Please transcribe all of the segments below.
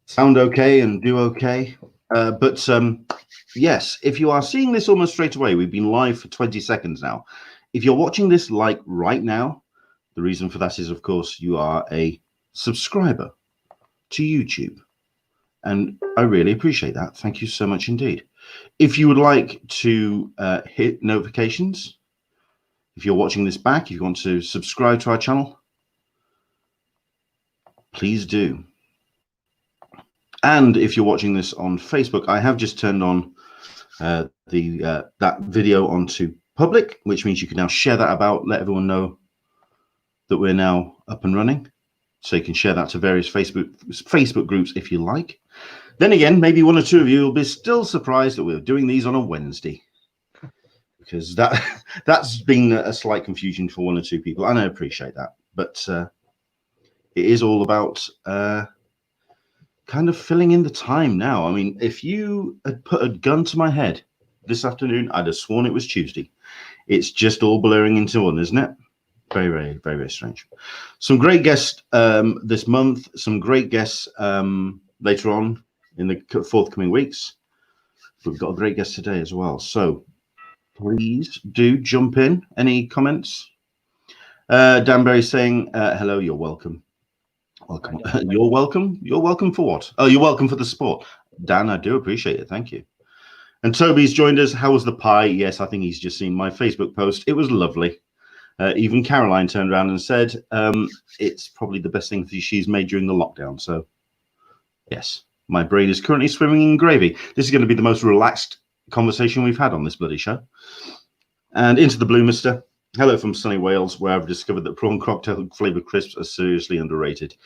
sound okay and do okay. But yes, if you are seeing this almost straight away, we've been live for 20 seconds now. If you're watching this like right now, the reason for that is, of course, you are a subscriber to YouTube. And I really appreciate that. Thank you so much indeed. If you would like to hit notifications, if you're watching this back, if you want to subscribe to our channel, please do. And if you're watching this on Facebook, I have just turned on that video onto public, which means you can now share that about, let everyone know that we're now up and running. So you can share that to various Facebook groups if you like. Then again, maybe one or two of you will be still surprised that we're doing these on a Wednesday, because that's been a slight confusion for one or two people, and I appreciate that. But it is all about kind of filling in the time now. I mean, if you had put a gun to my head this afternoon, I'd have sworn it was Tuesday. It's just all blurring into one, isn't it? Very, very, very, very strange. Some great guests this month, some great guests later on in the forthcoming weeks. We've got a great guest today as well. So please do jump in. Any comments? Dan Berry saying, hello, you're welcome. Welcome. You're welcome. You're welcome for what? Oh, you're welcome for the support. Dan, I do appreciate it. Thank you. And Toby's joined us. How was the pie? Yes, I think he's just seen my Facebook post. It was lovely. Even Caroline turned around and said it's probably the best thing she's made during the lockdown. So, yes, my brain is currently swimming in gravy. This is going to be the most relaxed conversation we've had on this bloody show. And into the blue, mister. Hello from sunny Wales, where I've discovered that prawn cocktail flavoured crisps are seriously underrated.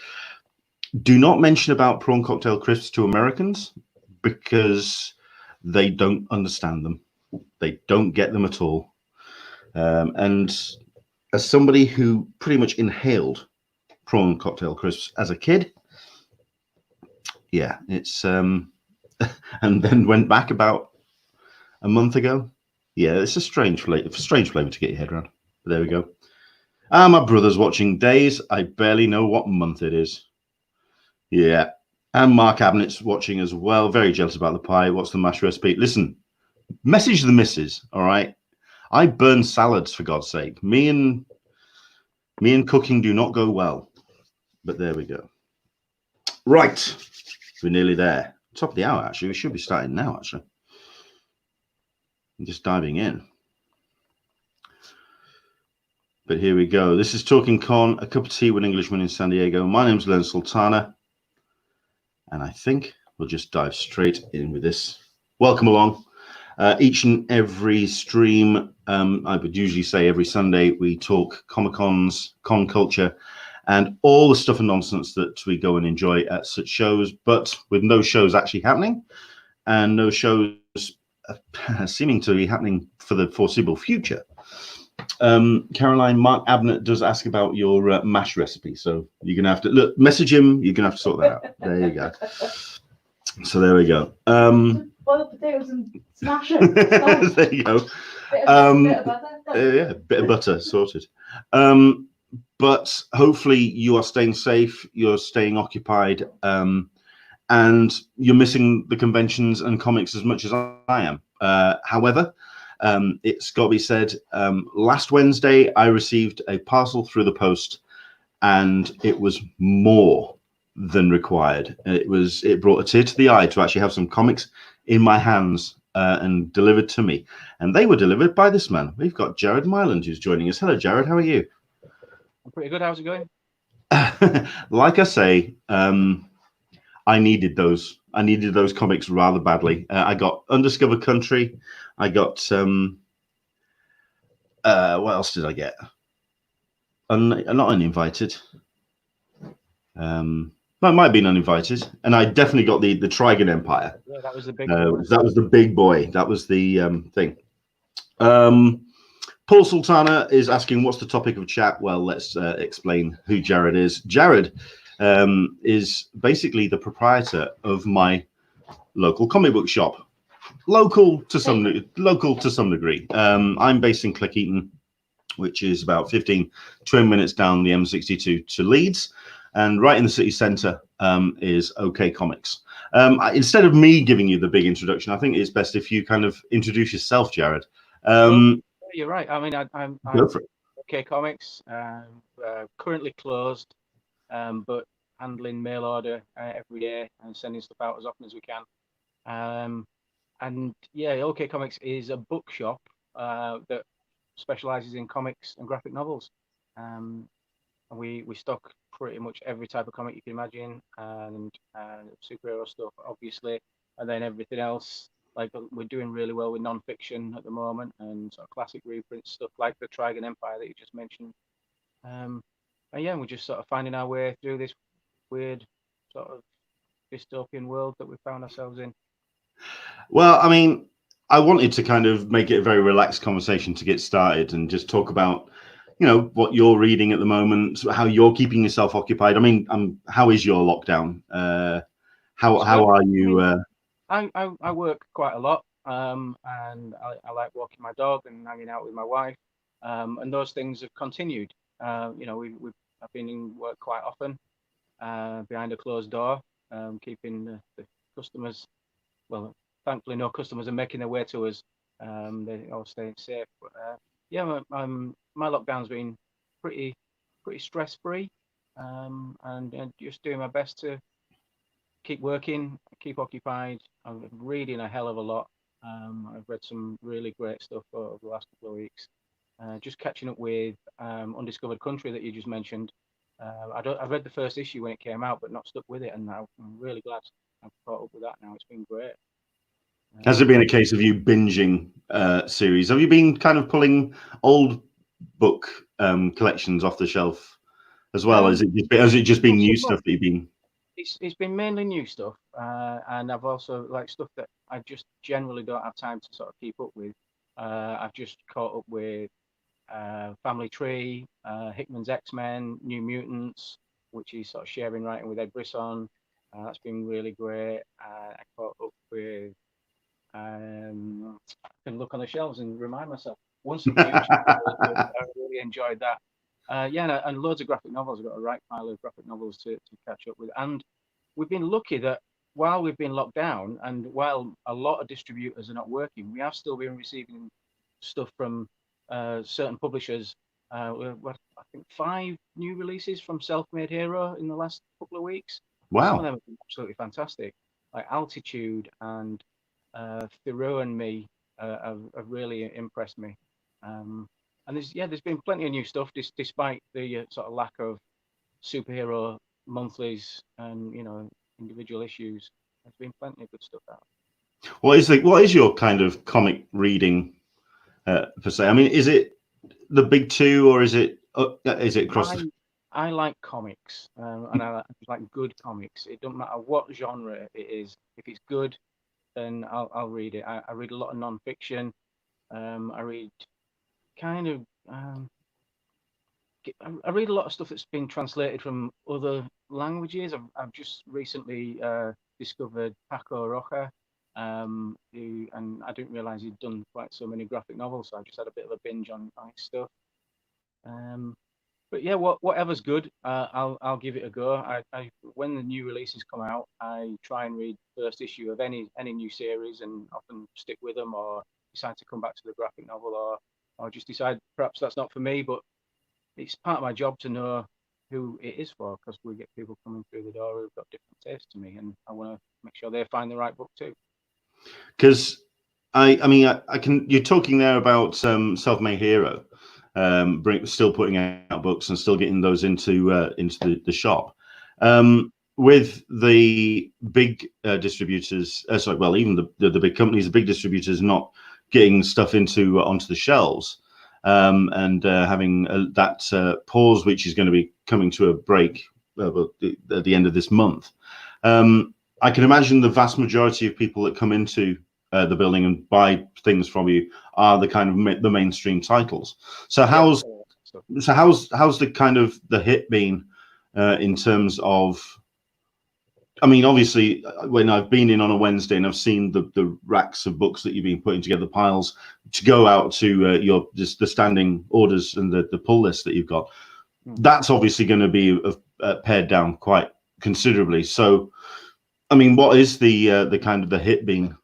Do not mention about prawn cocktail crisps to Americans, because they don't understand them. They don't get them at all. And as somebody who pretty much inhaled prawn cocktail crisps as a kid, yeah, it's and then went back about a month ago. Yeah, it's a strange flavor to get your head around. But there we go. My brother's watching days. I barely know what month it is. Yeah. And Mark Abnett's watching as well. Very jealous about the pie. What's the mash recipe? Listen, message the missus, all right? I burn salads, for God's sake. Me and cooking do not go well. But there we go. Right. We're nearly there. Top of the hour, actually. We should be starting now, actually. I'm just diving in. But here we go. This is Talkin Con, a cup of tea with Englishman in San Diego. My name's Leonard Sultana. And I think we'll just dive straight in with this. Welcome along. Each and every stream, I would usually say every Sunday, we talk Comic-Cons, con culture, and all the stuff and nonsense that we go and enjoy at such shows, but with no shows actually happening, and no shows seeming to be happening for the foreseeable future. Caroline, Mark Abnett does ask about your mash recipe, so you're gonna have to look, message him. You're gonna have to sort that out. There you go. So there we go. Boil potatoes and smash them. There you go. Bit of butter. Yeah, bit of butter sorted. But hopefully you are staying safe. You're staying occupied. And you're missing the conventions and comics as much as I am. However, it's got to be said, last Wednesday, I received a parcel through the post, and it was more than required. It brought a tear to the eye to actually have some comics in my hands and delivered to me. And they were delivered by this man. We've got Jared Myland, who's joining us. Hello, Jared. How are you? I'm pretty good. How's it going? Like I say, I needed those. I needed those comics rather badly. I got Undiscovered Country. I got what else did I get? Not Uninvited. That might have been Uninvited, and I definitely got the Trigon Empire. Yeah, that was the big. That was the big boy. That was the thing. Paul Sultana is asking, what's the topic of chat? Well, let's explain who Jared is. Jared is basically the proprietor of my local comic book shop. Local to some degree. I'm based in Cleckheaton, which is about 15-20 minutes down the M62 to Leeds. and right in the city centre is OK Comics. Instead of me giving you the big introduction, I think it's best if you kind of introduce yourself, Jared. Well, you're right. I mean, I'm Go for it. OK Comics, currently closed, but handling mail order every day and sending stuff out as often as we can. And yeah, OK Comics is a bookshop that specializes in comics and graphic novels. And we stock pretty much every type of comic you can imagine, and superhero stuff, obviously, and then everything else. Like we're doing really well with non-fiction at the moment, and sort of classic reprints stuff like the Trigon Empire that you just mentioned. And yeah, we're just sort of finding our way through this weird sort of dystopian world that we found ourselves in. Well, I mean, I wanted to kind of make it a very relaxed conversation to get started and just talk about, you know, what you're reading at the moment, how you're keeping yourself occupied. I mean, how is your lockdown? How are you? I work quite a lot, and I like walking my dog and hanging out with my wife, and those things have continued. You know, I've been in work quite often, behind a closed door, keeping the customers. Well, thankfully, no customers are making their way to us. They're all staying safe. But yeah, my lockdown's been pretty stress-free, and just doing my best to keep working, keep occupied. I'm reading a hell of a lot. I've read some really great stuff over the last couple of weeks. Just catching up with Undiscovered Country that you just mentioned. I read the first issue when it came out, but not stuck with it, and I'm really glad I've caught up with that now. It's been great. Has it been a case of you binging series? Have you been kind of pulling old book collections off the shelf as well? Has it just been new stuff that you've been? It's been mainly new stuff, and I've also like stuff that I just generally don't have time to sort of keep up with. I've just caught up with Family Tree, Hickman's X-Men, New Mutants, which is sort of sharing writing with Ed Brisson. That's been really great. I caught up with I can look on the shelves and remind myself. Once in Future, I really enjoyed that. Yeah, and loads of graphic novels. I've got a right pile of graphic novels to catch up with. And we've been lucky that while we've been locked down and while a lot of distributors are not working, we have still been receiving stuff from certain publishers. I think 5 new releases from Self-Made Hero in the last couple of weeks. Wow. Some of them have been absolutely fantastic, like Altitude and Thoreau and Me have really impressed me. And there's been plenty of new stuff despite the sort of lack of superhero monthlies and individual issues. There's been plenty of good stuff out. What is your kind of comic reading per se? I mean, is it the big two or is it across? I like comics, and I like good comics. It doesn't matter what genre it is. If it's good, then I'll read it. I read a lot of non-fiction. I read I read a lot of stuff that's been translated from other languages. I've just recently discovered Paco Roca, and I didn't realize he'd done quite so many graphic novels. So I just had a bit of a binge on his stuff. But yeah, whatever's good, I'll give it a go. When the new releases come out, I try and read the first issue of any new series, and often stick with them, or decide to come back to the graphic novel, or just decide perhaps that's not for me. But it's part of my job to know who it is for, because we get people coming through the door who've got different tastes to me, and I want to make sure they find the right book too. Because I mean, I can. You're talking there about Self-Made Hero. Still putting out books and still getting those into the shop. With the big distributors, even the big companies, the big distributors not getting stuff onto the shelves, and having that pause, which is going to be coming to a break at the end of this month. I can imagine the vast majority of people that come into the building and buy things from you are the kind of the mainstream titles. So how's the kind of the hit been in terms of? I mean, obviously, when I've been in on a Wednesday and I've seen the racks of books that you've been putting together, piles to go out to the standing orders and the pull list that you've got, that's obviously going to be pared down quite considerably. So, I mean, what is the kind of the hit been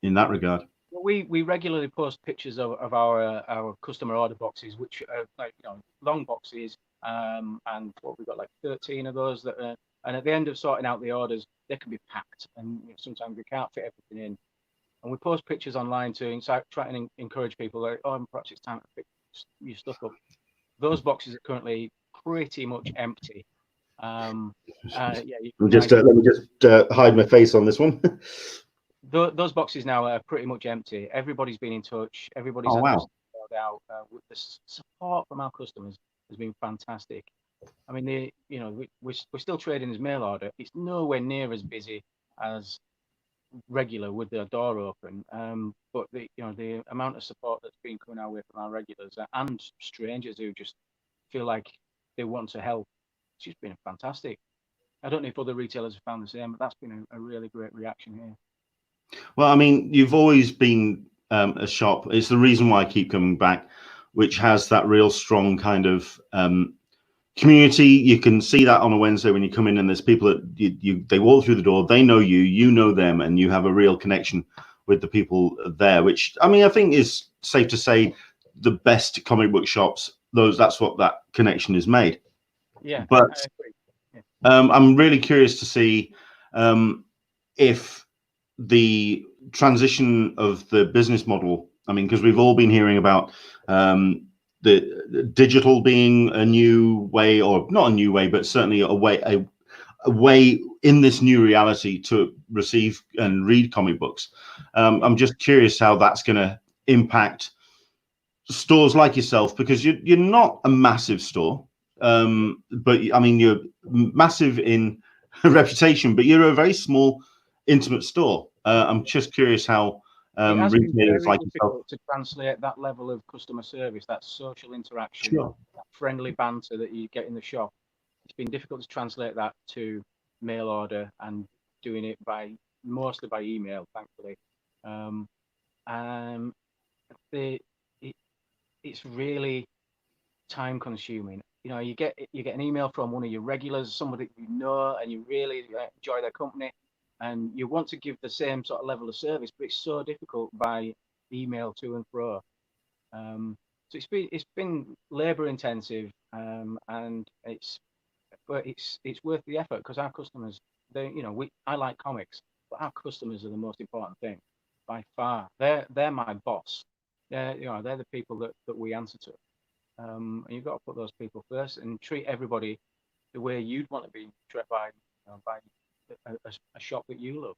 in that regard? Well, we regularly post pictures of our customer order boxes, which are like, you know, long boxes, and what we've got like 13 of those that are, and at the end of sorting out the orders, they can be packed, and you know, sometimes we can't fit everything in. And we post pictures online to try and encourage people, like, oh, perhaps it's time to pick your stuff up. Those boxes are currently pretty much empty. Yeah, you can Let me just hide my face on this one. those boxes now are pretty much empty. Everybody's been in touch. Everybody's Oh, wow. out. With the support from our customers has been fantastic. I mean, you know, we're still trading as mail order. It's nowhere near as busy as regular with the door open. But the amount of support that's been coming our way from our regulars and strangers who just feel like they want to help, it's just been fantastic. I don't know if other retailers have found the same, but that's been a really great reaction here. Well, I mean, you've always been a shop. It's the reason why I keep coming back, which has that real strong kind of community. You can see that on a Wednesday when you come in, and there's people that they walk through the door, they know you, you know them, and you have a real connection with the people there. Which, I mean, I think is safe to say the best comic book shops. That's what that connection is made. Yeah, but I agree. Yeah. I'm really curious to see if the transition of the business model, I mean, because we've all been hearing about the digital being a new way, or not a new way, but certainly a way in this new reality to receive and read comic books. I'm just curious how that's going to impact stores like yourself, because you're not a massive store, but I mean, you're massive in reputation, but you're a very small, intimate store. I'm just curious how It has been retailers very like yourself. difficult to translate that level of customer service, that social interaction, Sure. that friendly banter that you get in the shop. It's been difficult to translate that to mail order and doing it mostly by email, thankfully. It's really time consuming. You know, you get an email from one of your regulars, somebody you know, and you really enjoy their company, and you want to give the same sort of level of service, but it's so difficult by email to and fro. So it's been labor intensive, and it's worth the effort, because our customers, I like comics, but our customers are the most important thing by far. They're my boss. They're the people that we answer to. And you've got to put those people first and treat everybody the way you'd want to be treated by a shop that you love.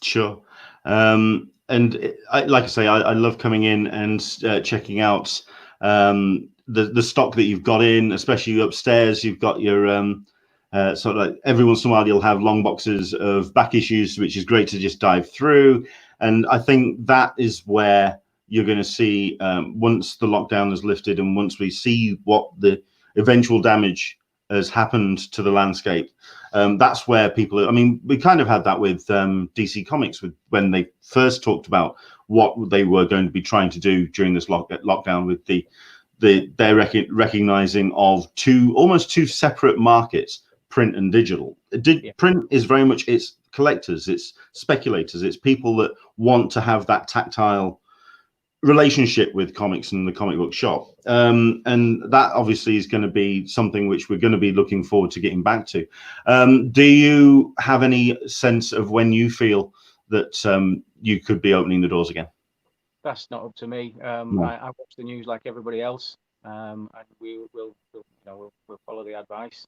Sure. Like I say, I love coming in and checking out the stock that you've got in, especially upstairs. You've got your sort of like every once in a while you'll have long boxes of back issues, which is great to just dive through. And I think that is where you're going to see, once the lockdown is lifted and once we see what the eventual damage has happened to the landscape, that's where people are. I mean, we kind of had that with DC Comics when they first talked about what they were going to be trying to do during this lockdown, with their recognizing of almost two separate markets, print and digital. Print is very much, it's collectors, it's speculators, it's people that want to have that tactile relationship with comics and the comic book shop, and that obviously is going to be something which we're going to be looking forward to getting back to. Do you have any sense of when you feel that you could be opening the doors again? That's not up to me. No. I watch the news like everybody else, and we'll follow the advice.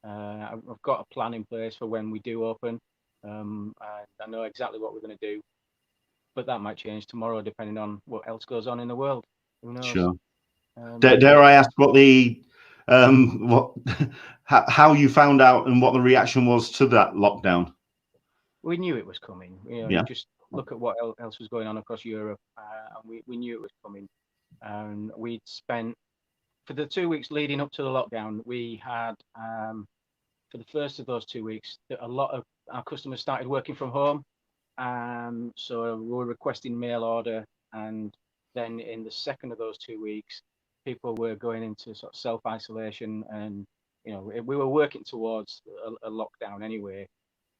I've got a plan in place for when we do open. I know exactly what we're going to do, but that might change tomorrow depending on what else goes on in the world. Who knows? Sure. Dare I ask what how you found out and what the reaction was to that lockdown? We knew it was coming. You just look at what else was going on across Europe, and we knew it was coming. And we'd spent, for the 2 weeks leading up to the lockdown, we had, for the first of those 2 weeks, a lot of our customers started working from home. So we were requesting mail order, and then in the second of those 2 weeks, people were going into sort of self-isolation and you know, we were working towards a lockdown anyway.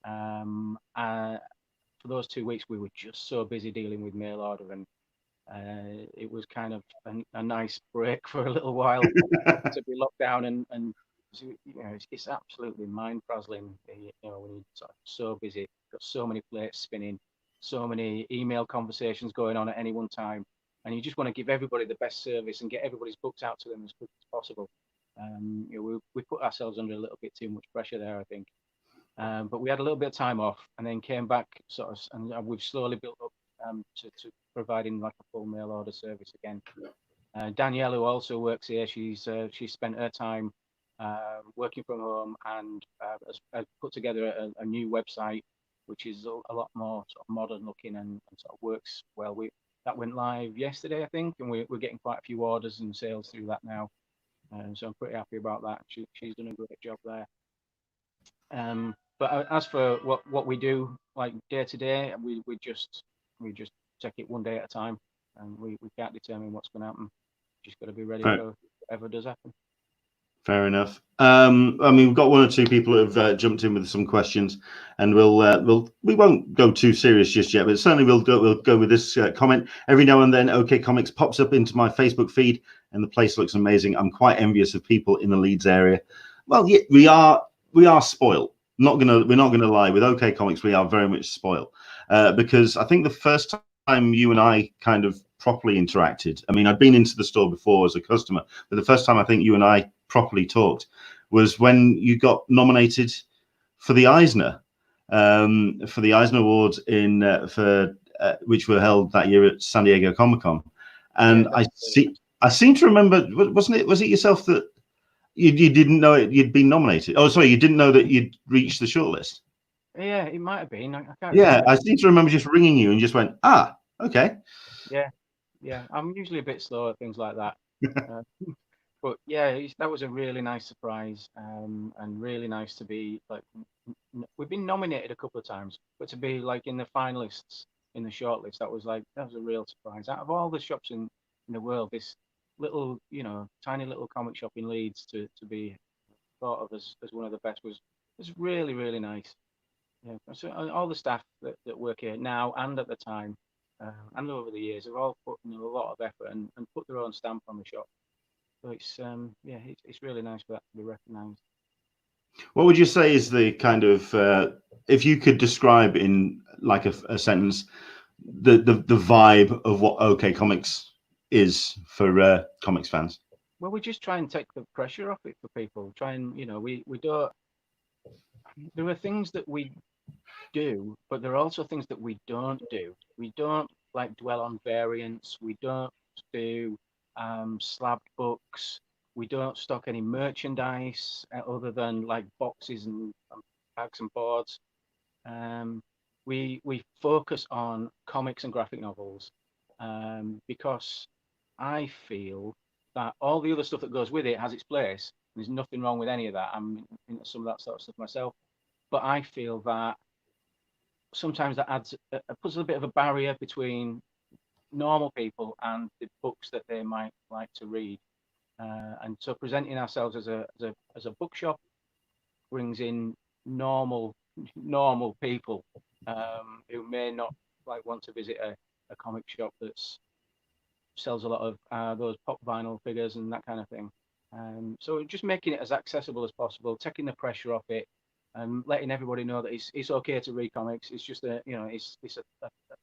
For those 2 weeks, we were just so busy dealing with mail order, and it was kind of a nice break for a little while to be locked down, and you know, it's absolutely mind-frazzling, you know, when you're sort of so busy, got so many plates spinning, so many email conversations going on at any one time, and you just want to give everybody the best service and get everybody's books out to them as quick as possible. You know, we put ourselves under a little bit too much pressure there, I think. But we had a little bit of time off and then came back sort of, and we've slowly built up to providing like a full mail order service again. Danielle, who also works here, she's spent her time working from home and has put together a new website, which is a lot more sort of modern looking and sort of works well. That went live yesterday, I think, and we're getting quite a few orders and sales through that now. So I'm pretty happy about that. She's done a great job there. But as for what we do like day to day, we just take it one day at a time, and we can't determine what's going to happen. Just got to be ready for whatever does happen. Fair enough. I mean, we've got one or two people who have jumped in with some questions, and we won't go too serious just yet, but certainly we'll go with this comment. Every now and then, OK Comics pops up into my Facebook feed, and the place looks amazing. I'm quite envious of people in the Leeds area. Well, yeah, we are spoiled. We're not gonna lie. With OK Comics, we are very much spoiled because I think the first time you and I kind of properly interacted, I mean, I'd been into the store before as a customer, but the first time I think you and I properly talked was when you got nominated for the Eisner Awards which were held that year at San Diego Comic-Con, and yeah, I seem to remember, was it yourself that you didn't know you'd been nominated? Oh, sorry, you didn't know that you'd reached the shortlist. Yeah, it might have been. I can't remember. I seem to remember just ringing you and just went, okay. Yeah. I'm usually a bit slow at things like that. But yeah, that was a really nice surprise, and really nice to be like. We've been nominated a couple of times, but to be like in the finalists in the shortlist, that was a real surprise. Out of all the shops in the world, this little, you know, tiny little comic shop in Leeds to be thought of as one of the best was really, really nice. Yeah, so all the staff that work here now and at the time and over the years have all put in a lot of effort and put their own stamp on the shop. So it's really nice for that to be recognised. What would you say is the kind of if you could describe in like a sentence the vibe of what OK Comics is for comics fans? Well, we just try and take the pressure off it for people. Try and, you know, we don't. There are things that we do, but there are also things that we don't do. We don't like dwell on variants. We don't do slabbed books. We don't stock any merchandise other than like boxes and bags and boards. We focus on comics and graphic novels because I feel that all the other stuff that goes with it has its place. There's nothing wrong with any of that. I'm into some of that sort of stuff myself, but I feel that sometimes that puts a bit of a barrier between normal people and the books that they might like to read. And so presenting ourselves as a bookshop brings in normal people who may not like want to visit a comic shop that sells a lot of those pop vinyl figures and that kind of thing. So just making it as accessible as possible, taking the pressure off it, and letting everybody know that it's okay to read comics. It's just it's a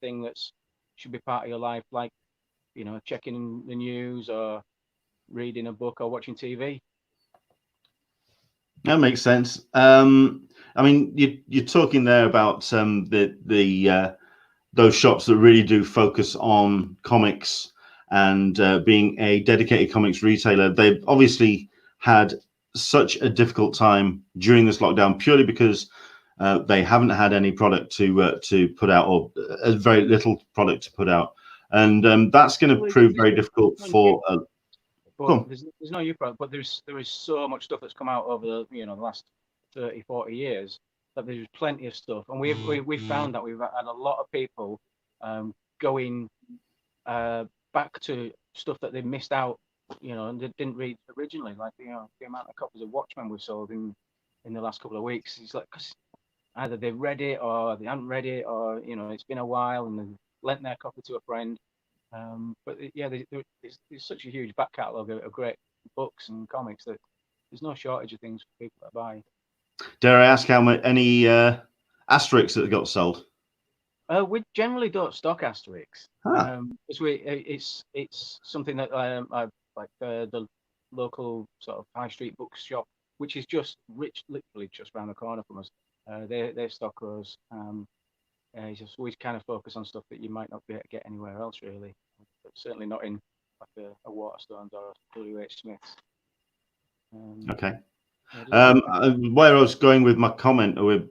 thing that's should be part of your life, like, you know, checking the news or reading a book or watching TV. That makes sense. I mean, you're talking there about those shops that really do focus on comics and being a dedicated comics retailer. They've obviously had such a difficult time during this lockdown purely because they haven't had any product to put out, or very little product to put out, and that's going to prove very difficult for. But there's no new product, but there is so much stuff that's come out over the last 30, 40 years that there's plenty of stuff, and we've found that we've had a lot of people going back to stuff that they missed out you know, and didn't read originally. Like, you know, the amount of copies of Watchmen we've sold in the last couple of weeks. It's like, because either they've read it or they haven't read it, or, you know, it's been a while and they've lent their copy to a friend. Yeah, there's such a huge back catalogue of great books and comics that there's no shortage of things for people to buy. Dare I ask how any Asterix that got sold? We generally don't stock Asterix. Huh. It's something that I like the local sort of high street bookshop, which is just literally just around the corner from us. They stock those. We kind of focus on stuff that you might not be able to get anywhere else, really. But certainly not in like a Waterstones or a W.H. Smith's. Okay. Where I was going with my comment, with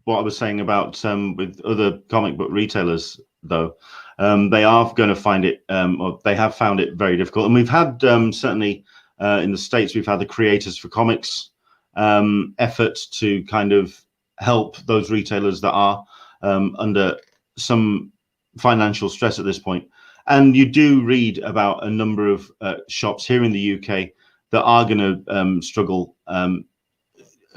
what I was saying about with other comic book retailers, though, they are going to find it, or they have found it very difficult. And we've had certainly in the States, we've had the Creators for Comics efforts to kind of help those retailers that are under some financial stress at this point. And you do read about a number of shops here in the UK that are going to struggle. I'm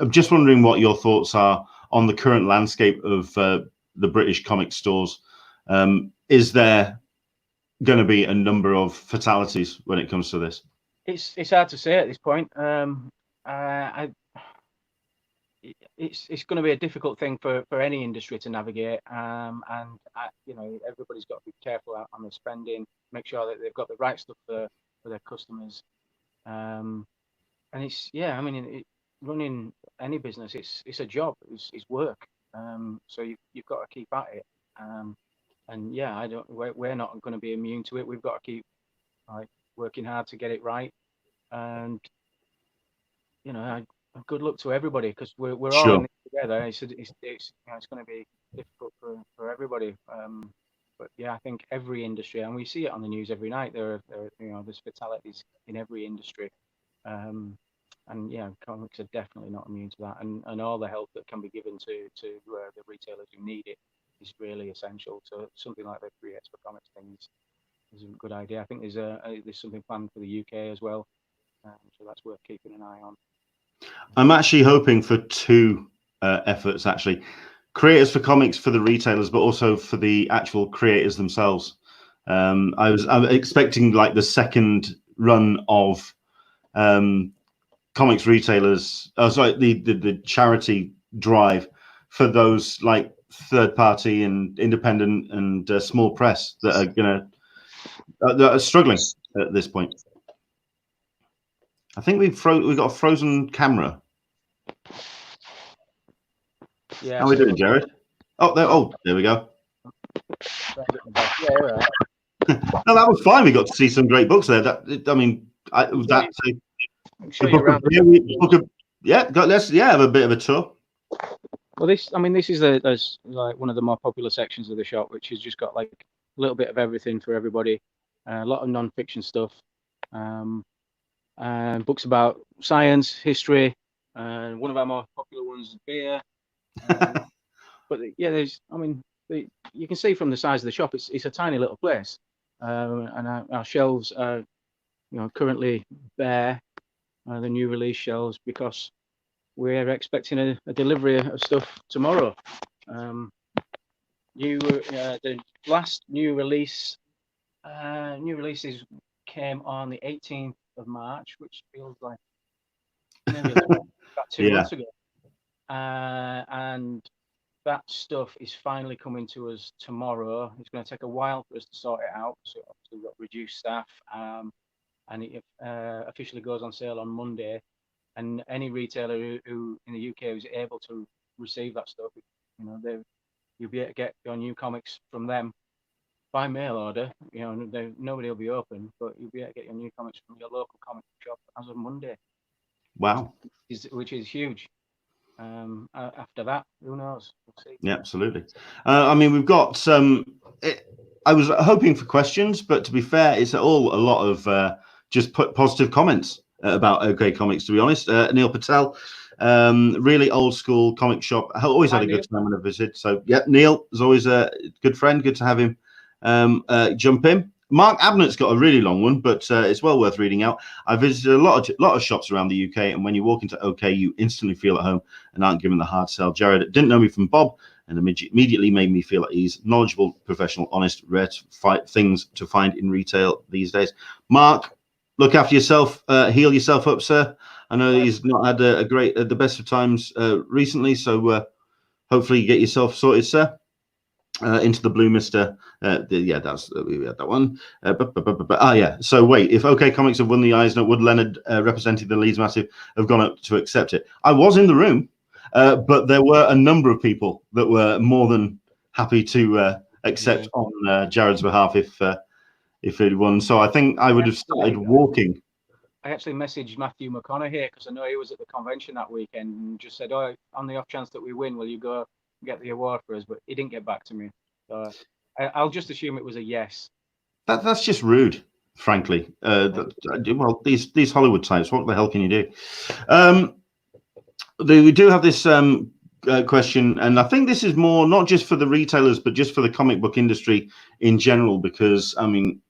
just wondering what your thoughts are on the current landscape of the British comic stores. Is there going to be a number of fatalities when it comes to this? It's hard to say at this point. It's going to be a difficult thing for any industry to navigate, you know, everybody's got to be careful on their spending, make sure that they've got the right stuff for their customers. And it's, yeah, I mean, running any business, it's a job, it's work. So you've got to keep at it. And yeah, we're not going to be immune to it. We've got to keep like working hard to get it right. And you know, good luck to everybody, because we're all in this together. It's you know, it's going to be difficult for everybody. But yeah, I think every industry, and we see it on the news every night. There are you know, there's fatalities in every industry. And yeah, comics are definitely not immune to that. And all the help that can be given to the retailers who need it is really essential. So something like the Creators for Comics thing is a good idea. I think there's something planned for the UK as well. So that's worth keeping an eye on. I'm actually hoping for two efforts, actually. Creators for Comics for the retailers, but also for the actual creators themselves. I'm expecting like the second run of comics retailers, the charity drive for those like third party and independent and small press that are struggling at this point. I think we've got a frozen camera. Yeah. How are we doing, Jared? Oh, there we go. Yeah, right. No, that was fine. We got to see some great books there. Let's have a bit of a tour. Well, this is like one of the more popular sections of the shop, which has just got like a little bit of everything for everybody. A lot of non-fiction stuff, and books about science, history, and one of our more popular ones is beer. But yeah, you can see from the size of the shop, it's a tiny little place, and our shelves are, you know, currently bare, the new release shelves, because we're expecting a delivery of stuff tomorrow. The last new releases came on the 18th of March, which feels like maybe about 2 months ago. And that stuff is finally coming to us tomorrow. It's going to take a while for us to sort it out. So obviously we've got reduced staff, and it officially goes on sale on Monday. And any retailer who in the UK is able to receive that stuff, you know, you'll be able to get your new comics from them by mail order. You know, nobody will be open, but you'll be able to get your new comics from your local comic shop as of Monday. Wow. Which is huge. After that, who knows? We'll see. Yeah, absolutely. I mean, we've got some. I was hoping for questions, but to be fair, it's all a lot of just positive comments about OK Comics. To be honest, Neil Patel, really old school comic shop. I always had a good time when I visited. So yeah, Neil is always a good friend. Good to have him jump in. Mark Abnett's got a really long one, but it's well worth reading out. I visited a lot of shops around the UK, and when you walk into OK, you instantly feel at home and aren't given the hard sell. Jared didn't know me from Bob, and immediately made me feel at ease. Knowledgeable, professional, honest, rare things to find in retail these days. Mark, look after yourself. Heal yourself up, sir. I know he's not had the best of times recently, so hopefully you get yourself sorted, sir. Into the blue, Mister. Yeah, that's we had that one. Yeah. So wait, if OK Comics have won the Eisner, would Leonard, representing the Leeds Massive, have gone up to accept it? I was in the room, but there were a number of people that were more than happy to accept on Jared's behalf if it won. So I think I would have started walking. I actually messaged Matthew McConaughey because I know he was at the convention that weekend and just said, "Oh, on the off chance that we win, will you go get the award for us?" But he didn't get back to me, so I'll just assume it was a yes. That's just rude, frankly. Well, these Hollywood types, what the hell can you do? We do have this question, and I think this is more not just for the retailers, but just for the comic book industry in general, because I mean,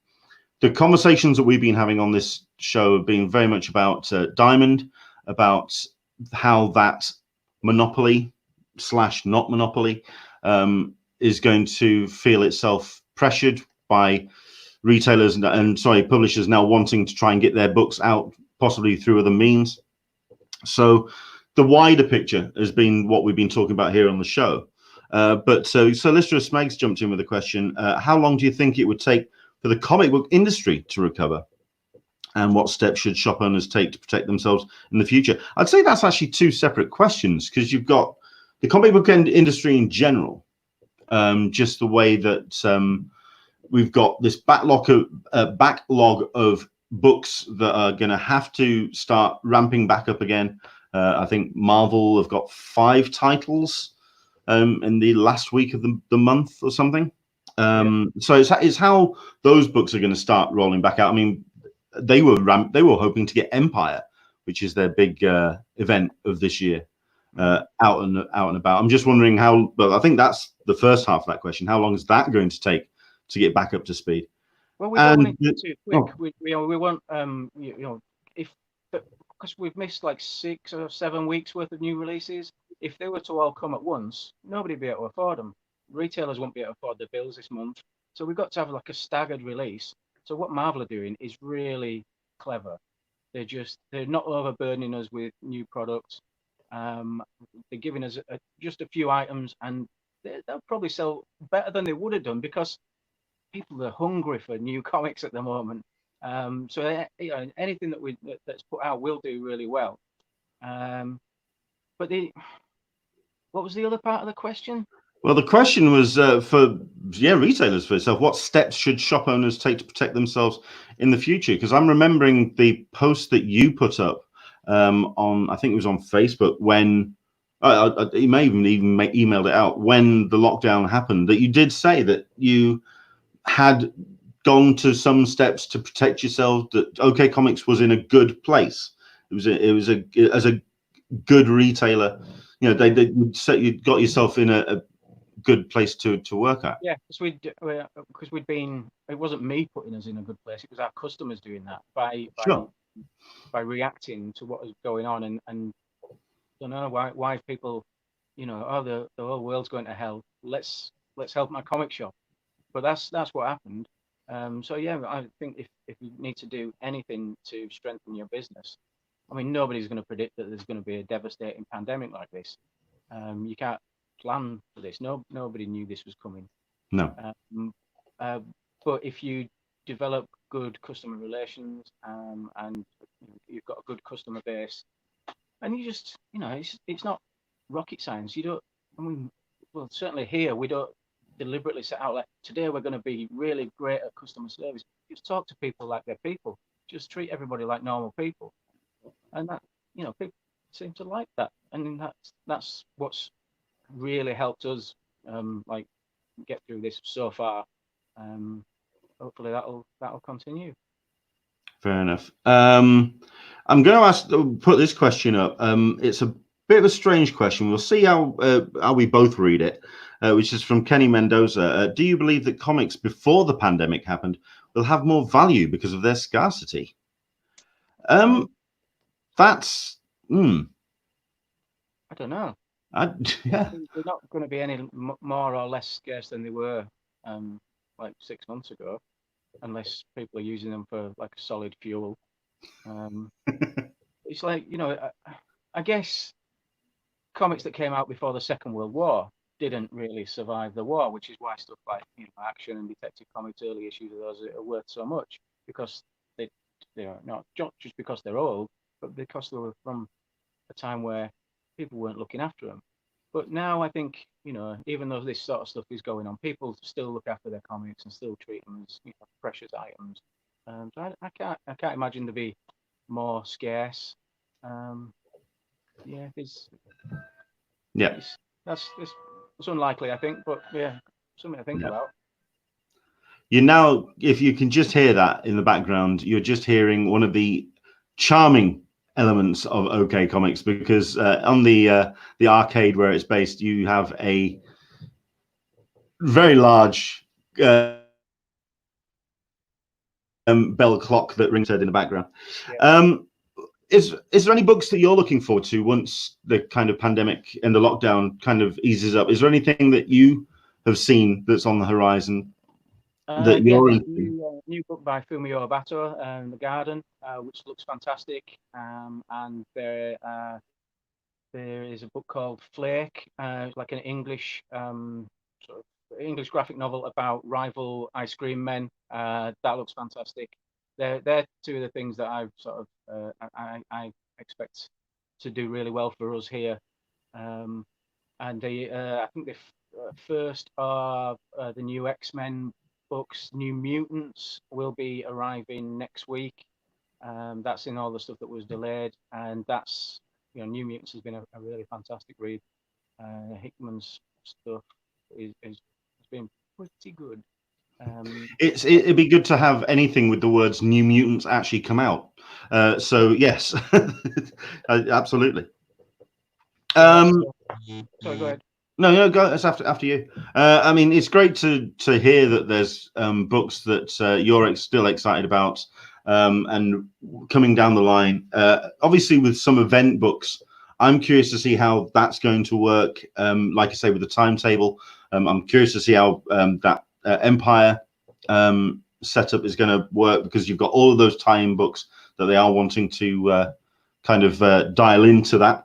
the conversations that we've been having on this show have been very much about Diamond, about how that monopoly / not monopoly is going to feel itself pressured by retailers and publishers now wanting to try and get their books out possibly through other means. So the wider picture has been what we've been talking about here on the show. But so Lister Smegs jumped in with a question: how long do you think it would take for the comic book industry to recover, and what steps should shop owners take to protect themselves in the future? I'd say that's actually two separate questions, because you've got the comic book industry in general, just the way that we've got this backlog of books that are going to have to start ramping back up again. I think Marvel have got 5 titles in the last week of the month or something. So it's how those books are going to start rolling back out. I mean, they were hoping to get Empire, which is their big event of this year, out and about. I'm just wondering how. But I think that's the first half of that question. How long is that going to take to get back up to speed? Well, we don't want it too quick. We want if because we've missed like 6 or 7 weeks worth of new releases. If they were to all come at once, nobody'd be able to afford them. Retailers won't be able to afford the bills this month, so we've got to have like a staggered release. So what Marvel are doing is really clever. They're not overburdening us with new products. They're giving us just a few items, and they'll probably sell better than they would have done, because people are hungry for new comics at the moment. So anything that's put out will do really well. But what was the other part of the question? Well, the question was for retailers for itself. What steps should shop owners take to protect themselves in the future? Because I'm remembering the post that you put up on, I think it was on Facebook, when you may even emailed it out when the lockdown happened, that you did say that you had gone to some steps to protect yourself, that OK Comics was in a good place. It was as a good retailer, they you got yourself in a good place to work at. Yeah, because we'd been, it wasn't me putting us in a good place, it was our customers doing that by reacting to what was going on, and I don't know why people, the whole world's going to hell, let's help my comic shop. But that's what happened. So yeah, I think if you need to do anything to strengthen your business, I mean, nobody's going to predict that there's going to be a devastating pandemic like this. You can't plan for this. Nobody knew this was coming. No. But if you develop good customer relations, and you've got a good customer base, and you just, it's not rocket science. You don't. I mean, well, certainly here we don't deliberately set out like, today we're going to be really great at customer service. Just talk to people like they're people. Just treat everybody like normal people, and that, people seem to like that, and that's what's really helped us like get through this so far. Hopefully that'll continue. Fair enough. I'm going to put this question up. It's bit of a strange question. We'll see how we both read it, which is from Kenny Mendoza. Do you believe that comics before the pandemic happened will have more value because of their scarcity? That's I don't know. yeah. They're not going to be any more or less scarce than they were like 6 months ago, unless people are using them for like a solid fuel. It's like, you know, I guess comics that came out before the Second World War didn't really survive the war, which is why stuff like, you know, Action and Detective Comics, early issues of those are worth so much, because they're not just because they're old, but because they were from a time where people weren't looking after them. But now I think, you know, even though this sort of stuff is going on, people still look after their comics and still treat them as, you know, precious items. So I can't imagine to be more scarce. Yeah, that's unlikely, I think, but yeah, something to think about. You now, if you can just hear that in the background, you're just hearing one of the charming elements of OK Comics, because on the arcade where it's based, you have a very large bell clock that rings in the background. Yeah. Is there any books that you're looking forward to once the kind of pandemic and the lockdown kind of eases up? Is there anything that you have seen that's on the horizon that Yeah, you're there's into? a new book by Fumio Abato, The Garden, which looks fantastic. And there is a book called Flake, like an English sort of English graphic novel about rival ice cream men. That looks fantastic. They're two of the things that I've sort of I expect to do really well for us here. And I think the first of the new X-Men books, New Mutants, will be arriving next week. That's in all the stuff that was delayed, and that's, you know, New Mutants has been a really fantastic read. Hickman's stuff has been pretty good. It'd be good to have anything with the words New Mutants actually come out. So yes, absolutely. Sorry, go ahead. No, go. It's after you. I mean, it's great to hear that there's books that you're still excited about, and coming down the line. Obviously, with some event books, I'm curious to see how that's going to work. Like I say, with the timetable, I'm curious to see how that Empire setup is going to work, because you've got all of those tie-in books that they are wanting to kind of dial into that.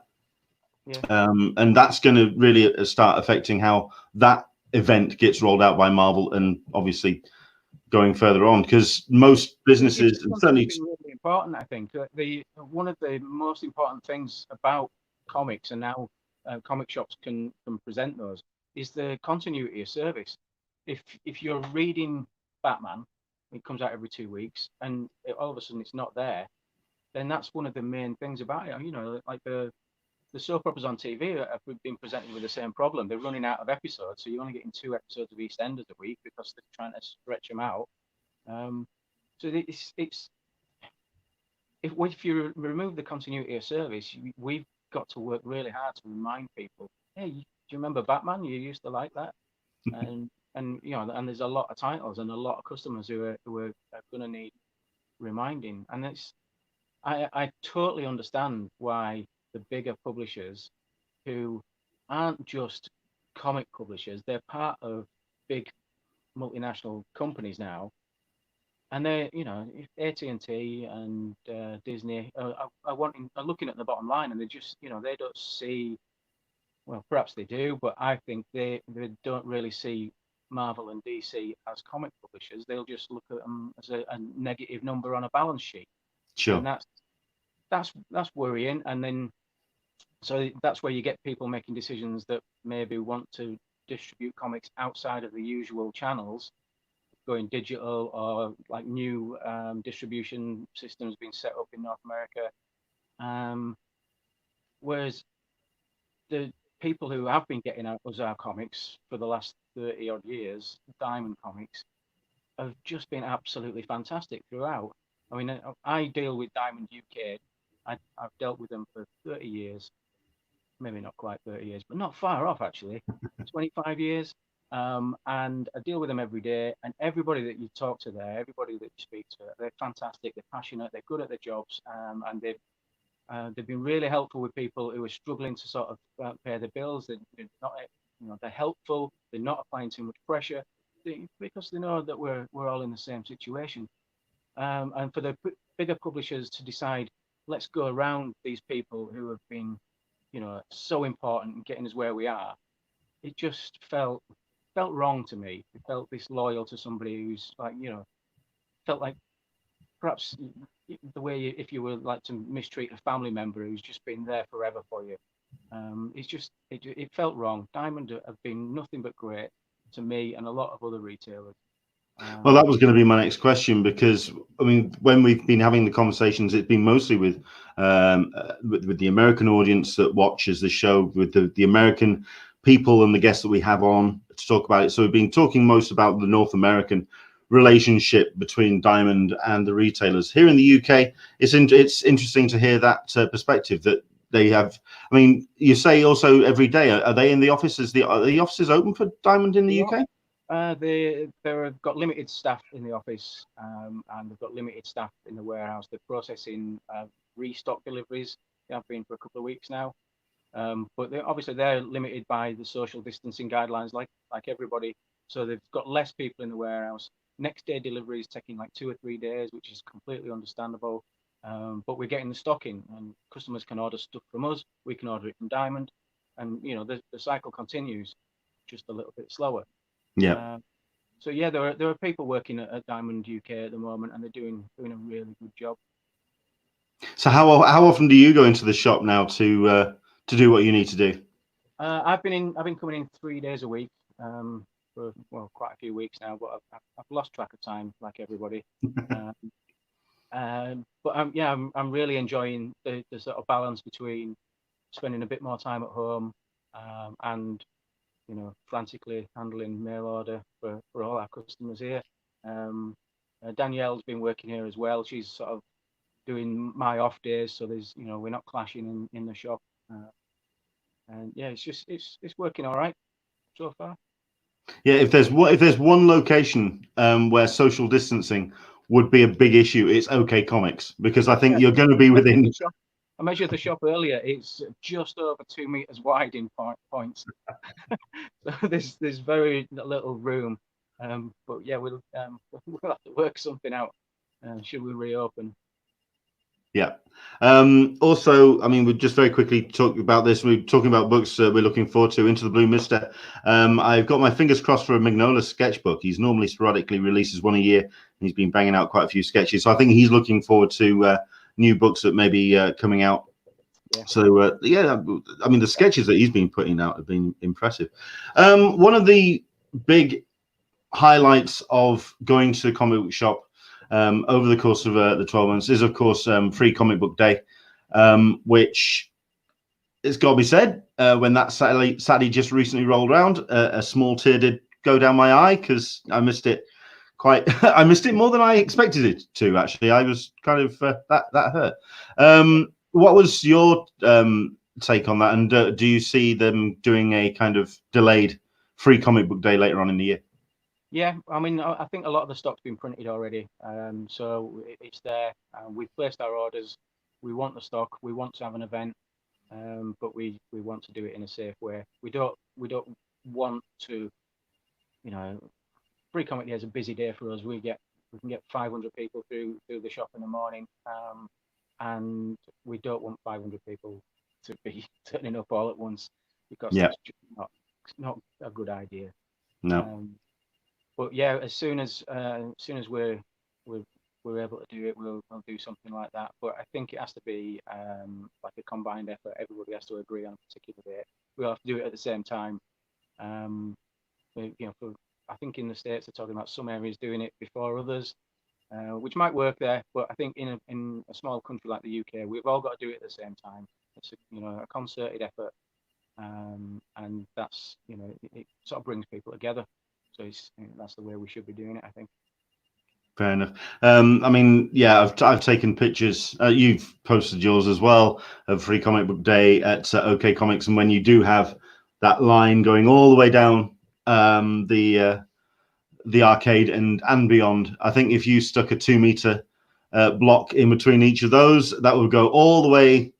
Yeah. And that's going to really start affecting how that event gets rolled out by Marvel, and obviously going further on, because most businesses, and certainly really important, I think. One of the most important things about comics, and now comic shops can present those, is the continuity of service. If you're reading Batman, it comes out every 2 weeks, and all of a sudden it's not there, then that's one of the main things about it. You know, like the soap operas on TV have been presented with the same problem. They're running out of episodes, so you're only getting 2 episodes of EastEnders a week because they're trying to stretch them out. So it's if you remove the continuity of service, we've got to work really hard to remind people, hey, do you remember Batman? You used to like that, and you know, and there's a lot of titles and a lot of customers who are going to need reminding, and I totally understand why the bigger publishers, who aren't just comic publishers, they're part of big multinational companies now, and they're, you know, AT&T and Disney are looking at the bottom line, and they just, you know, they don't see, well, perhaps they do, but I think they don't really see Marvel and DC as comic publishers. They'll just look at them as a negative number on a balance sheet. sure. And that's worrying. And then, so that's where you get people making decisions that maybe want to distribute comics outside of the usual channels, going digital, or like new distribution systems being set up in North America. Whereas the people who have been getting out our comics for the last 30 odd years, Diamond Comics, have just been absolutely fantastic throughout. I mean, I deal with Diamond UK. I've dealt with them for 30 years. maybe not quite 30 years, but not far off actually, 25 years. And I deal with them every day, and everybody that you talk to there, everybody that you speak to, they're fantastic, they're passionate, they're good at their jobs, and they've been really helpful with people who are struggling to sort of pay their bills. They're not, they're helpful. They're not applying too much pressure because they know that we're all in the same situation. And for the bigger publishers to decide, let's go around these people who have been, so important in getting us where we are. It just felt wrong to me. It felt disloyal to somebody who's like, felt like perhaps the way if you were like to mistreat a family member who's just been there forever for you. It felt wrong. Diamond have been nothing but great to me and a lot of other retailers. Well, that was going to be my next question, because I mean, when we've been having the conversations, it's been mostly with the American audience that watches the show, with the American people and the guests that we have on to talk about it. So we've been talking most about the North American relationship between Diamond and the retailers. Here in the UK, it's interesting to hear that perspective that they have. I mean, you say also every day, are they in the offices? Are the offices open for Diamond in the UK? They've got limited staff in the office, and they've got limited staff in the warehouse. They're processing restock deliveries. They have been for a couple of weeks now, but they're limited by the social distancing guidelines, like everybody. So they've got less people in the warehouse. Next day delivery is taking like 2 or 3 days, which is completely understandable. But we're getting the stock in, and customers can order stuff from us. We can order it from Diamond, and the cycle continues, just a little bit slower. Yeah. So yeah, there are people working at Diamond UK at the moment, and they're doing a really good job. So how often do you go into the shop now to do what you need to do? I've been coming in 3 days a week for quite a few weeks now, but I've lost track of time like everybody. But I'm really enjoying the sort of balance between spending a bit more time at home and frantically handling mail order for all our customers here. Danielle's been working here as well. She's sort of doing my off days, so there's we're not clashing in the shop. And yeah, it's working all right so far. Yeah, if there's one location where social distancing would be a big issue, it's OK Comics, because I think you're going to be within. I measured the shop earlier. It's just over 2 meters wide in points. So there's very little room. But yeah, we'll have to work something out. Should we reopen? Yeah. Also, I mean, we just very quickly talk about this. We're talking about books we're looking forward to. Into the Blue Mister. I've got my fingers crossed for a Magnola sketchbook. He's normally sporadically releases one a year, and he's been banging out quite a few sketches. So I think he's looking forward to new books that may be coming out. Yeah. So yeah, I mean, the sketches that he's been putting out have been impressive. One of the big highlights of going to the comic book shop over the course of the 12 months is, of course, Free Comic Book Day, which, it's got to be said, when that Saturday just recently rolled around, a small tear did go down my eye, because I missed it I missed it more than I expected it to, actually. I was kind of that hurt. What was your take on that, and do you see them doing a kind of delayed Free Comic Book Day later on in the year? Yeah, I mean, I think a lot of the stock's been printed already, so it's there. We've placed our orders. We want the stock. We want to have an event, but we want to do it in a safe way. We don't want to, Free Comic Day is a busy day for us. We can get 500 people through the shop in the morning, and we don't want 500 people to be turning up all at once, because that's just not a good idea. No. But yeah, as soon as we're able to do it, we'll do something like that. But I think it has to be like a combined effort. Everybody has to agree on a particular date. We'll have to do it at the same time. I think in the States they're talking about some areas doing it before others, which might work there. But I think in a small country like the UK, we've all got to do it at the same time. It's a concerted effort, and that's it sort of brings people together. So that's the way we should be doing it, I think. Fair enough. I mean, yeah, I've taken pictures. You've posted yours as well of Free Comic Book Day at OK Comics, and when you do have that line going all the way down the arcade and beyond, I think if you stuck a 2-meter block in between each of those, that would go all the way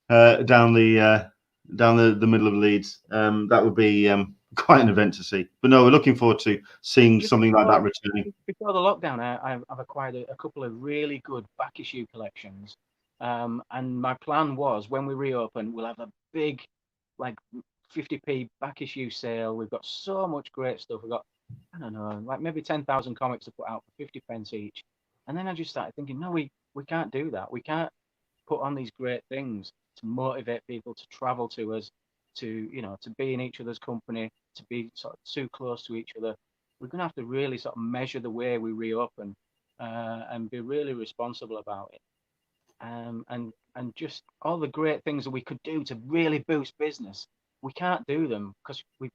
down the middle of Leeds. That would be quite an event to see. But no, we're looking forward to seeing something like that returning. Before the lockdown, I've acquired a couple of really good back issue collections. And my plan was, when we reopen, we'll have a big, like 50p back issue sale. We've got so much great stuff. We've got, I don't know, like maybe 10,000 comics to put out for 50 pence each. And then I just started thinking, no, we can't do that. We can't put on these great things to motivate people to travel to us, to be in each other's company, to be sort of too close to each other. We're going to have to really sort of measure the way we reopen and be really responsible about it. And just all the great things that we could do to really boost business, we can't do them because we've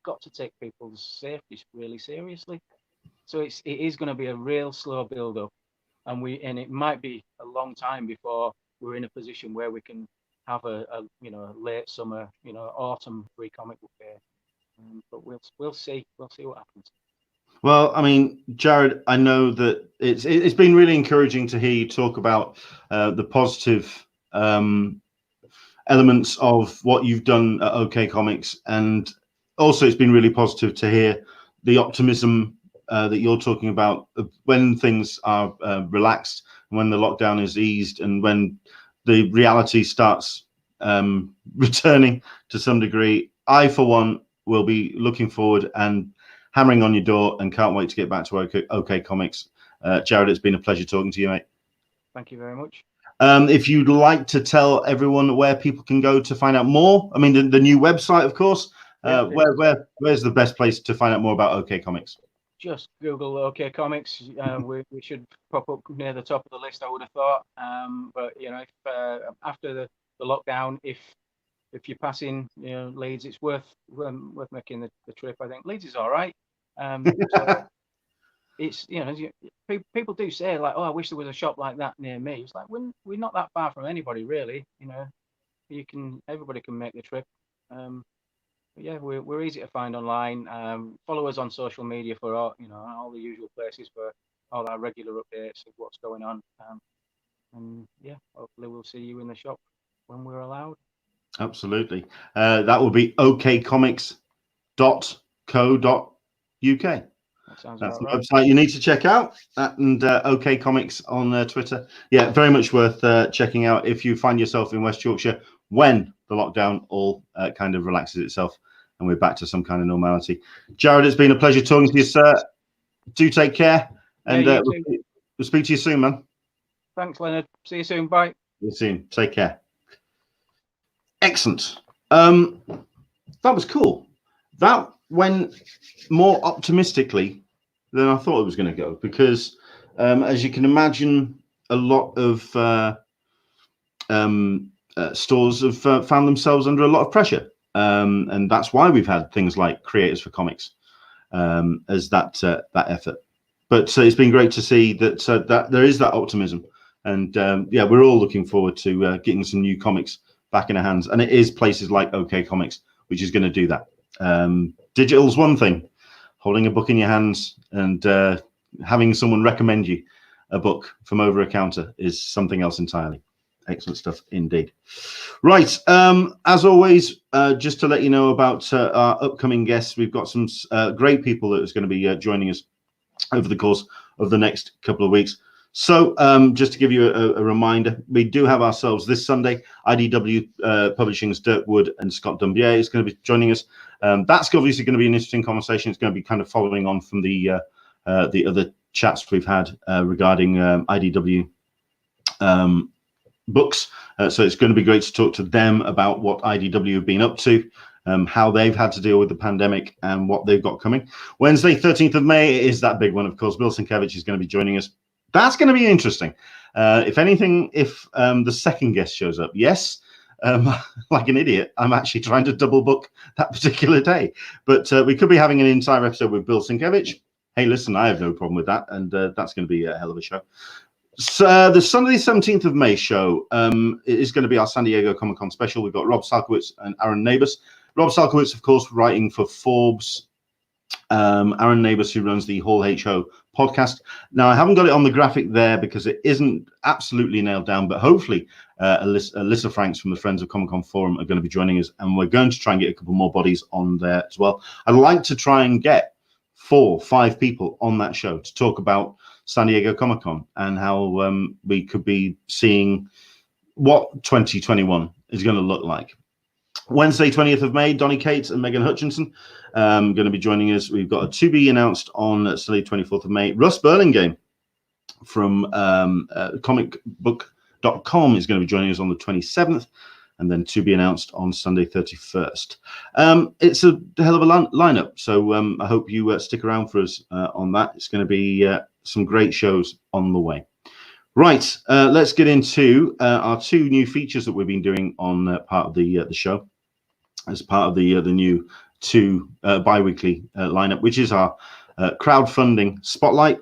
got to take people's safety really seriously. So it is going to be a real slow build up, and it might be a long time before we're in a position where we can have a late summer, autumn Free Comic Book Day. But we'll see what happens. Well, I mean, Jared, I know that it's been really encouraging to hear you talk about the positive elements of what you've done at OK Comics, and also it's been really positive to hear the optimism that you're talking about when things are relaxed, when the lockdown is eased, and when the reality starts returning to some degree. I, for one, will be looking forward and hammering on your door and can't wait to get back to OK Comics. Jared, it's been a pleasure talking to you, mate. Thank you very much. If you'd like to tell everyone where people can go to find out more, I mean, the new website, of course. Where's the best place to find out more about OK Comics? Just Google OK Comics. We should pop up near the top of the list, I would have thought. But if after the lockdown, if you're passing Leeds, it's worth making the trip. I think Leeds is all right. So it's people do say, like, oh, I wish there was a shop like that near me. It's like we're not that far from anybody, really. Everybody can make the trip. But yeah, we're easy to find online. Follow us on social media for all the usual places for all our regular updates of what's going on. And yeah, hopefully we'll see you in the shop when we're allowed. Absolutely. That will be okcomics.co.uk. That's the website you need to check out. And OK Comics on Twitter. Yeah, very much worth checking out if you find yourself in West Yorkshire when the lockdown all kind of relaxes itself and we're back to some kind of normality. Jared, it's been a pleasure talking to you, sir. Do take care, and we'll speak to you soon, man. Thanks, Leonard. See you soon. Bye. See you soon. Take care. Excellent. That was cool. That went more optimistically than I thought it was going to go, because as you can imagine, a lot of stores have found themselves under a lot of pressure, and that's why we've had things like Creators for Comics as that effort. But it's been great to see that that there is that optimism, and yeah, we're all looking forward to getting some new comics back in our hands, and it is places like OK Comics which is going to do that. Digital's one thing, holding a book in your hands and having someone recommend you a book from over a counter is something else entirely. Excellent stuff indeed. Right, as always, just to let you know about our upcoming guests, we've got some great people that is going to be joining us over the course of the next couple of weeks. So just to give you a reminder, we do have ourselves this Sunday, IDW Publishing's Dirk Wood and Scott Dumbier is going to be joining us. That's obviously going to be an interesting conversation. It's going to be kind of following on from the other chats we've had regarding IDW books. So it's going to be great to talk to them about what IDW have been up to, how they've had to deal with the pandemic and what they've got coming. Wednesday, 13th of May is that big one, of course. Bill Sienkiewicz is going to be joining us. That's going to be interesting. If anything, if the second guest shows up, yes, like an idiot, I'm actually trying to double book that particular day. But we could be having an entire episode with Bill Sienkiewicz. hey, listen, I have no problem with that, and that's going to be a hell of a show. So the Sunday 17th of May show is going to be our San Diego Comic Con special. We've got Rob Salkowitz and Aaron Neighbors. Rob Salkowitz, of course, writing for Forbes. Aaron Neighbors, who runs the Hall HO podcast. Now, I haven't got it on the graphic there because it isn't absolutely nailed down, but hopefully Alyssa Franks from the Friends of Comic Con Forum are going to be joining us, and we're going to try and get a couple more bodies on there as well. I'd like to try and get 4 or 5 people on that show to talk about San Diego Comic Con and how we could be seeing what 2021 is going to look like. Wednesday, 20th of May, Donny Cates and Megan Hutchinson going to be joining us. We've got a to be announced on Sunday, 24th of May. Russ Burlingame from comicbook.com is going to be joining us on the 27th, and then to be announced on Sunday, 31st. It's a hell of a lineup, so I hope you stick around for us on that. It's going to be some great shows on the way. Right, let's get into our 2 new features that we've been doing on part of the show, as part of the new 2 bi-weekly lineup, which is our crowdfunding spotlight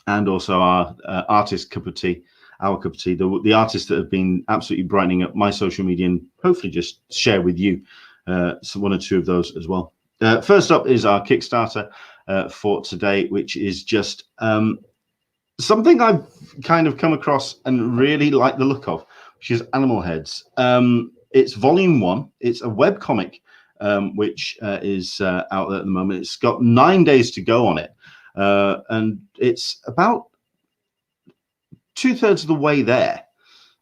and also our artist cup of tea, our cup of tea, the artists that have been absolutely brightening up my social media, and hopefully just share with you one or 2 of those as well. First up is our Kickstarter for today, which is just something I've kind of come across and really like the look of, which is Animal Heads. It's volume 1. It's a web comic, which is out there at the moment. It's got 9 days to go on it, and it's about 2/3 of the way there.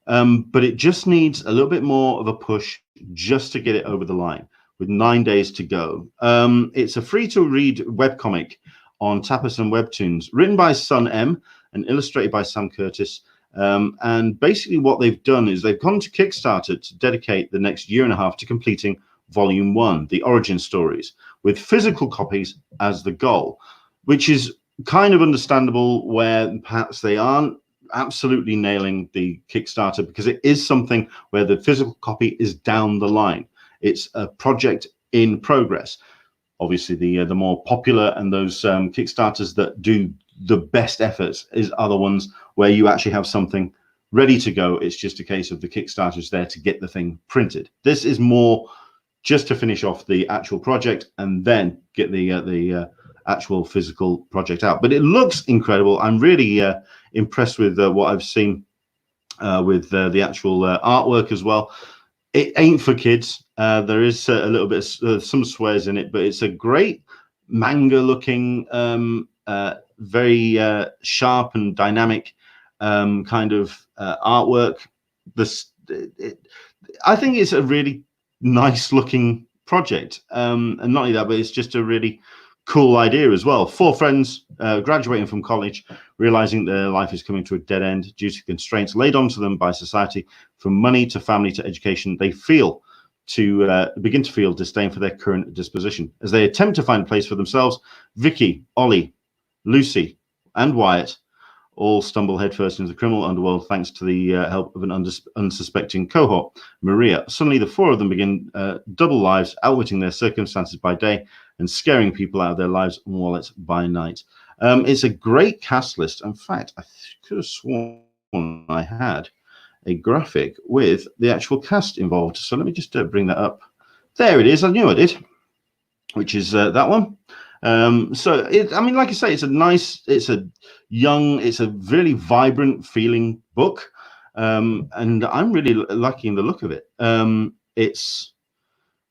But it just needs a little bit more of a push just to get it over the line with 9 days to go. It's a free-to-read webcomic on Tapas and Webtoons, written by Sun M and illustrated by Sam Curtis. And basically what they've done is they've gone to Kickstarter to dedicate the next 1.5 years to completing Volume 1, the origin stories, with physical copies as the goal, which is kind of understandable where perhaps they aren't absolutely nailing the Kickstarter, because it is something where the physical copy is down the line. It's a project in progress. Obviously, the more popular and those Kickstarters that do the best efforts are the ones where you actually have something ready to go. It's just a case of the Kickstarter's there to get the thing printed. This is more just to finish off the actual project and then get the actual physical project out. But it looks incredible. I'm really impressed with what I've seen with the actual artwork as well. It ain't for kids. There is a little bit of some swears in it, but it's a great manga looking, very sharp and dynamic kind of artwork. I think it's a really nice looking project, and not only that, but it's just a really cool idea as well. 4 friends graduating from college, realizing their life is coming to a dead end due to constraints laid onto them by society, from money to family to education. They begin to feel disdain for their current disposition. As they attempt to find a place for themselves, Vicky, Ollie, Lucy, and Wyatt all stumble headfirst into the criminal underworld thanks to the help of an unsuspecting cohort, Maria. Suddenly, the 4 of them begin double lives, outwitting their circumstances by day and scaring people out of their lives and wallets by night. It's a great cast list. In fact, I could have sworn I had a graphic with the actual cast involved. So let me just bring that up. There it is. I knew I did, which is that one. So I mean, like I say, it's a really vibrant feeling book, and I'm really liking the look of it. It's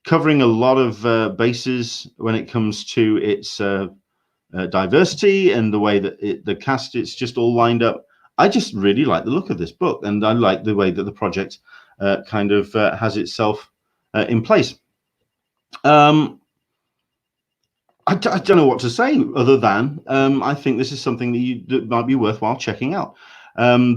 covering a lot of bases when it comes to its diversity and the way that the cast, it's just all lined up. I just really like the look of this book, and I like the way that the project kind of has itself in place. I don't know what to say other than I think this is something that might be worthwhile checking out.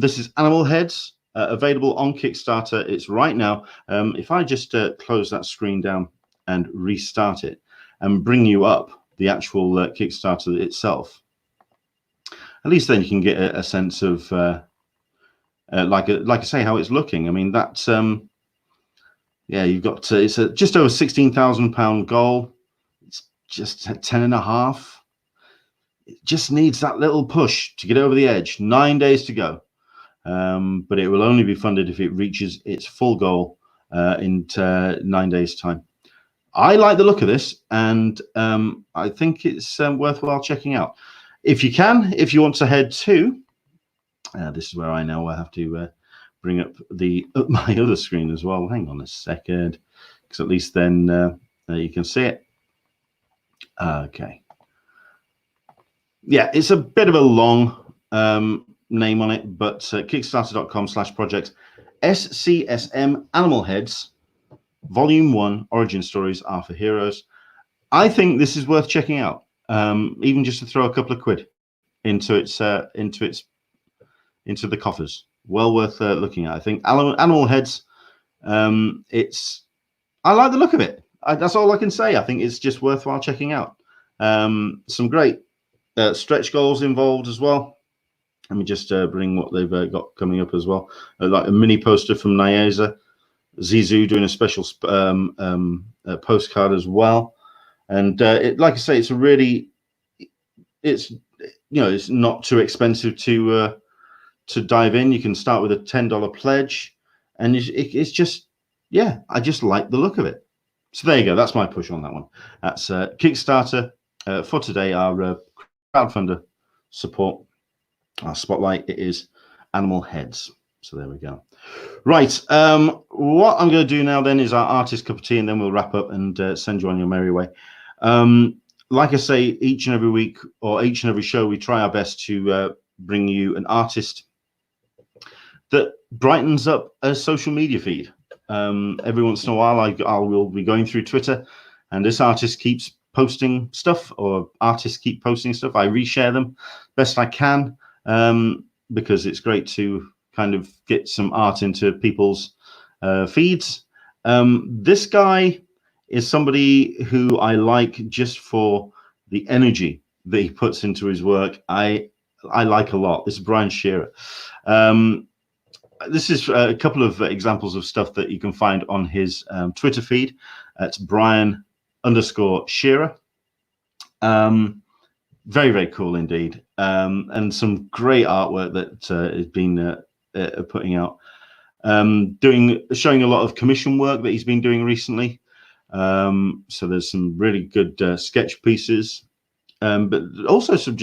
This is Animal Heads, available on Kickstarter. It's right now. If I just close that screen down and restart it and bring you up the actual Kickstarter itself, at least then you can get a sense of, like I say, how it's looking. I mean, that's, yeah, you've got, it's a just over £16,000 goal. Just 10.5. It just needs that little push to get over the edge. 9 days to go. But it will only be funded if it reaches its full goal in 9 days' time. I like the look of this, and I think it's worthwhile checking out. If you can, if you want to head to, this is where I now have to bring up my other screen as well. Hang on a second, because at least then you can see it. Okay. Yeah, it's a bit of a long name on it, but kickstarter.com/projects SCSM Animal Heads Volume 1 Origin Stories Are for Heroes. I think this is worth checking out, even just to throw a couple of quid into the coffers. Well worth looking at. I think Animal Heads. I like the look of it. That's all I can say. I think it's just worthwhile checking out. Some great stretch goals involved as well. Let me just bring what they've got coming up as well. Like a mini poster from Nyeza. Zizou doing a special postcard as well. And like I say, it's a really, it's not too expensive to dive in. You can start with a $10 pledge, and it's just, yeah, I just like the look of it. So there you go. That's my push on that one. That's Kickstarter for today. Our crowdfunder support, our spotlight. It is Animal Heads. So there we go. Right. What I'm going to do now then is our artist cup of tea, and then we'll wrap up and send you on your merry way. Like I say, each and every week or each and every show, we try our best to bring you an artist that brightens up a social media feed. Every once in a while, I will be going through Twitter, and this artist keeps posting stuff, or artists keep posting stuff. I reshare them best I can, because it's great to kind of get some art into people's feeds. This guy is somebody who I like just for the energy that he puts into his work. I like a lot. This is Brian Shearer. This is a couple of examples of stuff that you can find on his Twitter feed. It's Brian_Shearer. Very, very cool indeed. And some great artwork that has been putting out. Showing a lot of commission work that he's been doing recently. So there's some really good sketch pieces, but also some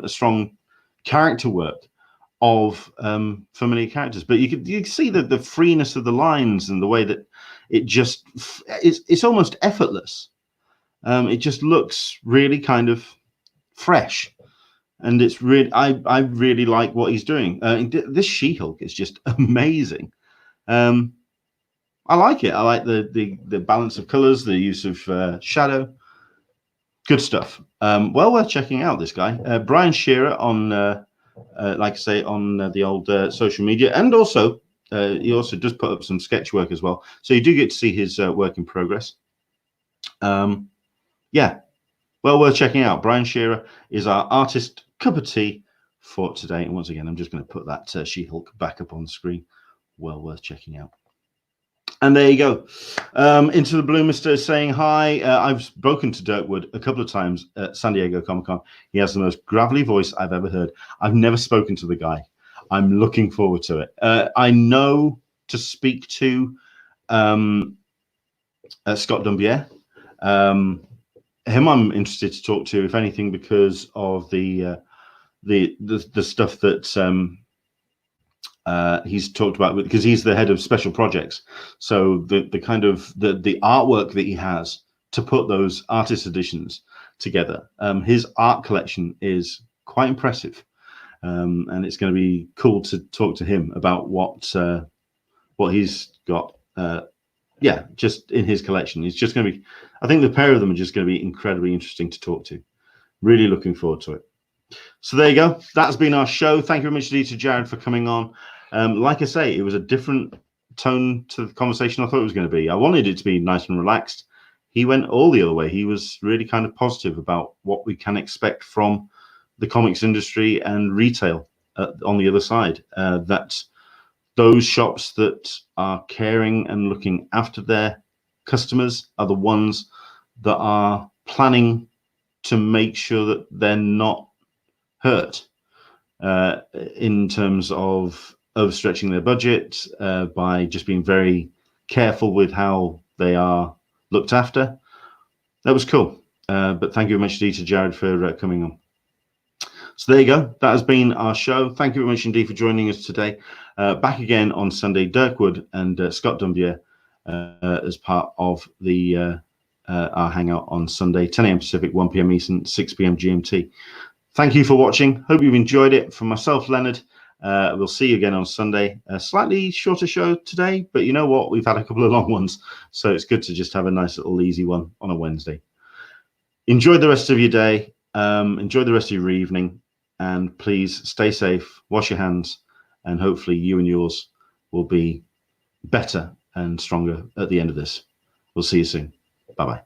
strong character work of familiar characters. But you can see the freeness of the lines and the way that it just it's almost effortless. It just looks really kind of fresh, and it's really I really like what he's doing. This She-Hulk is just amazing. I like it. I like the balance of colors, the use of shadow. Good stuff. Well worth checking out, this guy, Brian Shearer, on like I say, on the old social media, and also he also does put up some sketch work as well, so you do get to see his work in progress. Yeah, well worth checking out. Brian Shearer is our artist cup of tea for today. And once again, I'm just going to put that She-Hulk back up on the screen. Well worth checking out. And there you go. Into the Blue Mister is saying hi. I've spoken to Dirkwood a couple of times at San Diego Comic-Con. He has the most gravelly voice I've ever heard. I've never spoken to the guy. I'm looking forward to it. I know to speak to Scott Dumbier. Him I'm interested to talk to, if anything, because of the stuff that he's talked about, because he's the head of special projects. So the kind of the artwork that he has to put those artist editions together, his art collection is quite impressive, and it's going to be cool to talk to him about what he's got. Yeah, just in his collection. It's just going to be, I think the pair of them are just going to be incredibly interesting to talk to. Really looking forward to it. So there you go. That's been our show. Thank you very much to Jared for coming on. Like I say, it was a different tone to the conversation I thought it was going to be. I wanted it to be nice and relaxed. He went all the other way. He was really kind of positive about what we can expect from the comics industry and retail on the other side. That those shops that are caring and looking after their customers are the ones that are planning to make sure that they're not hurt in terms of overstretching their budget by just being very careful with how they are looked after. That was cool. But thank you very much indeed to Jared for coming on. So there you go. That has been our show. Thank you very much indeed for joining us today. Back again on Sunday, Dirk Wood and Scott Dumbier as part of the our hangout on Sunday, 10 a.m. Pacific, 1 p.m. Eastern, 6 p.m. GMT. Thank you for watching. Hope you've enjoyed it. From myself, Leonard, we'll see you again on Sunday. A slightly shorter show today, but you know what? We've had a couple of long ones, so it's good to just have a nice little easy one on a Wednesday. Enjoy the rest of your day. Enjoy the rest of your evening. And please stay safe, wash your hands, and hopefully you and yours will be better and stronger at the end of this. We'll see you soon. Bye-bye.